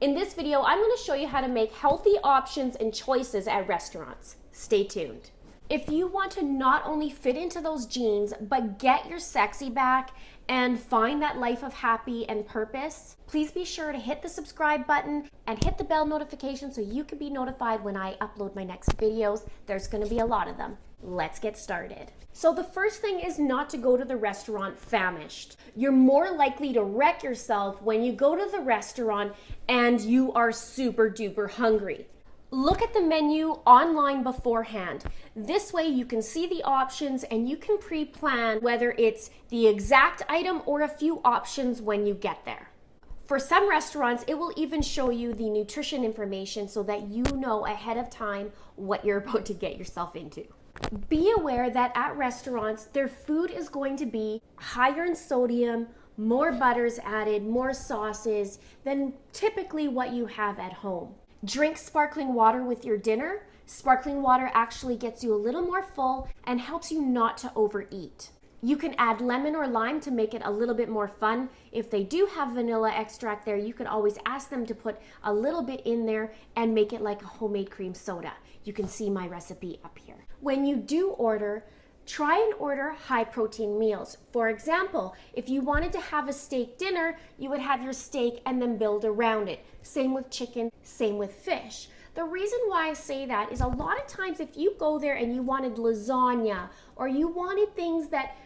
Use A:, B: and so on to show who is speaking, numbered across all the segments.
A: In this video, I'm going to show you how to make healthy options and choices at restaurants. Stay tuned. If you want to not only fit into those jeans, but get your sexy back and find that life of happy and purpose, please be sure to hit the subscribe button and hit the bell notification so you can be notified when I upload my next videos. There's going to be a lot of them. Let's get started. So the first thing is not to go to the restaurant famished. You're more likely to wreck yourself when you go to the restaurant and you are super duper hungry. Look at the menu online beforehand. This way you can see the options and you can pre-plan whether it's the exact item or a few options when you get there. For some restaurants, it will even show you the nutrition information so that you know ahead of time what you're about to get yourself into. Be aware that at restaurants, their food is going to be higher in sodium, more butters added, more sauces than typically what you have at home. Drink sparkling water with your dinner. Sparkling water actually gets you a little more full and helps you not to overeat. You can add lemon or lime to make it a little bit more fun. If they do have vanilla extract there, you can always ask them to put a little bit in there and make it like a homemade cream soda. You can see my recipe up here. When you do order, try and order high protein meals. For example, if you wanted to have a steak dinner, you would have your steak and then build around it. Same with chicken, same with fish. The reason why I say that is a lot of times if you go there and you wanted lasagna or you wanted things that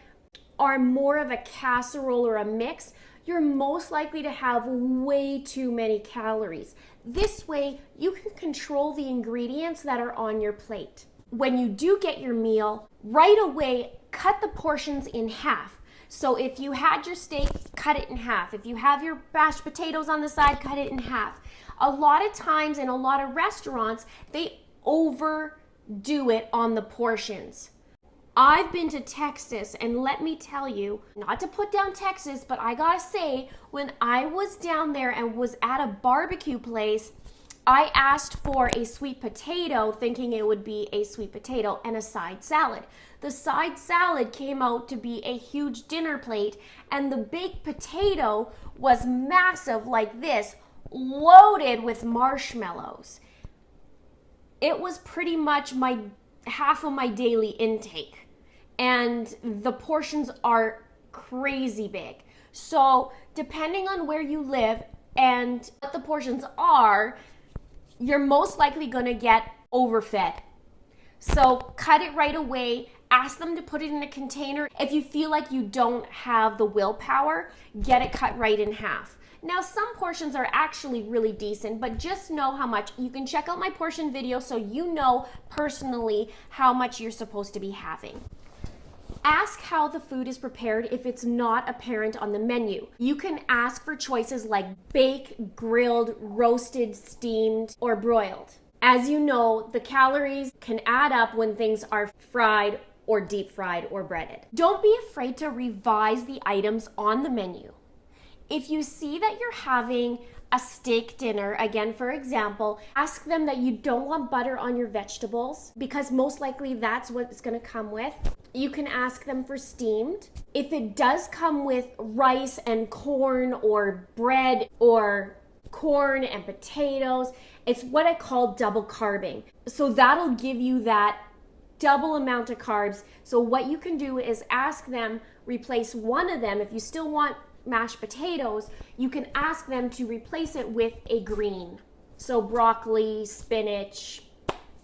A: are more of a casserole or a mix, you're most likely to have way too many calories. This way, you can control the ingredients that are on your plate. When you do get your meal, right away, cut the portions in half. So if you had your steak, cut it in half. If you have your mashed potatoes on the side, cut it in half. A lot of times in a lot of restaurants, they overdo it on the portions. I've been to Texas, and let me tell you, not to put down Texas, but I gotta say, when I was down there and was at a barbecue place, I asked for a sweet potato, thinking it would be a sweet potato and a side salad. The side salad came out to be a huge dinner plate, and the baked potato was massive like this, loaded with marshmallows. It was pretty much half of my daily intake. And the portions are crazy big. So depending on where you live and what the portions are, you're most likely gonna get overfed. So cut it right away. Ask them to put it in a container. If you feel like you don't have the willpower, get it cut right in half. Now, some portions are actually really decent, but just know how much. You can check out my portion video so you know personally how much you're supposed to be having. Ask how the food is prepared if it's not apparent on the menu. You can ask for choices like baked, grilled, roasted, steamed, or broiled. As you know, the calories can add up when things are fried or deep fried or breaded. Don't be afraid to revise the items on the menu. If you see that you're having a steak dinner, again, for example, ask them that you don't want butter on your vegetables because most likely that's what it's going to come with. You can ask them for steamed. If it does come with rice and corn or bread or corn and potatoes, it's what I call double carbing. So that'll give you that double amount of carbs. So what you can do is ask them, replace one of them. If you still want mashed potatoes, you can ask them to replace it with a green. So broccoli, spinach,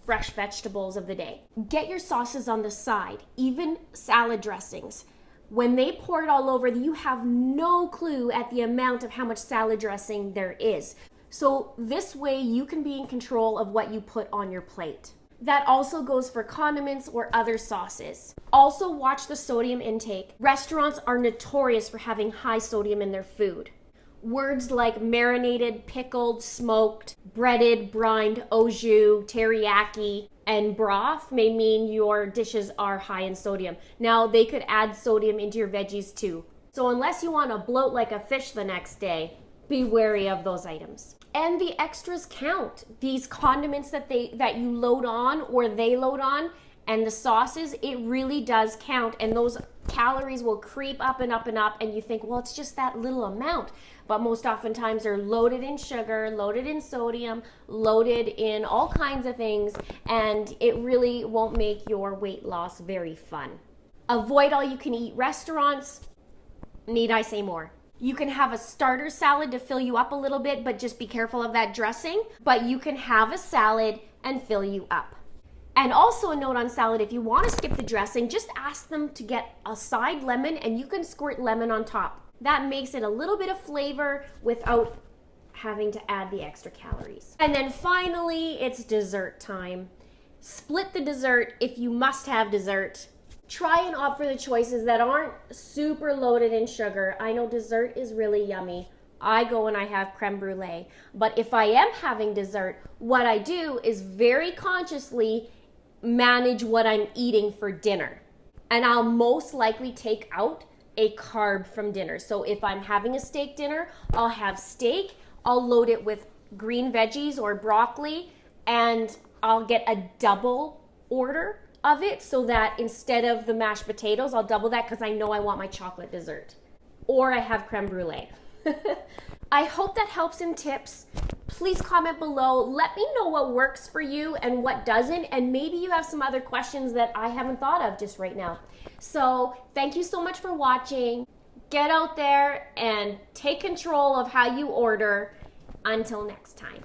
A: fresh vegetables of the day. Get your sauces on the side, even salad dressings. When they pour it all over, you have no clue at the amount of how much salad dressing there is. So this way you can be in control of what you put on your plate. That also goes for condiments or other sauces. Also watch the sodium intake. Restaurants are notorious for having high sodium in their food. Words like marinated, pickled, smoked, breaded, brined, au jus, teriyaki, and broth may mean your dishes are high in sodium. Now, they could add sodium into your veggies too. So unless you want to bloat like a fish the next day, be wary of those items. And the extras count. These condiments that you load on or they load on, and the sauces, it really does count. And those calories will creep up and up and up, and you think, well, it's just that little amount. but most oftentimes they're loaded in sugar, loaded in sodium, loaded in all kinds of things, and it really won't make your weight loss very fun. Avoid all-you-can-eat restaurants. Need I say more? You can have a starter salad to fill you up a little bit, but just be careful of that dressing. But you can have a salad and fill you up. And also a note on salad, if you want to skip the dressing, just ask them to get a side lemon and you can squirt lemon on top. That makes it a little bit of flavor without having to add the extra calories. And then finally, it's dessert time. Split the dessert if you must have dessert. Try and opt for the choices that aren't super loaded in sugar. I know dessert is really yummy. I go and I have creme brulee. But if I am having dessert, what I do is very consciously manage what I'm eating for dinner. And I'll most likely take out a carb from dinner. So if I'm having a steak dinner, I'll have steak, I'll load it with green veggies or broccoli, and I'll get a double order of it so that instead of the mashed potatoes, I'll double that because I know I want my chocolate dessert. Or I have creme brulee. I hope that helps in tips. Please comment below. Let me know what works for you and what doesn't, and maybe you have some other questions that I haven't thought of just right now. So thank you so much for watching. Get out there and take control of how you order. Until next time.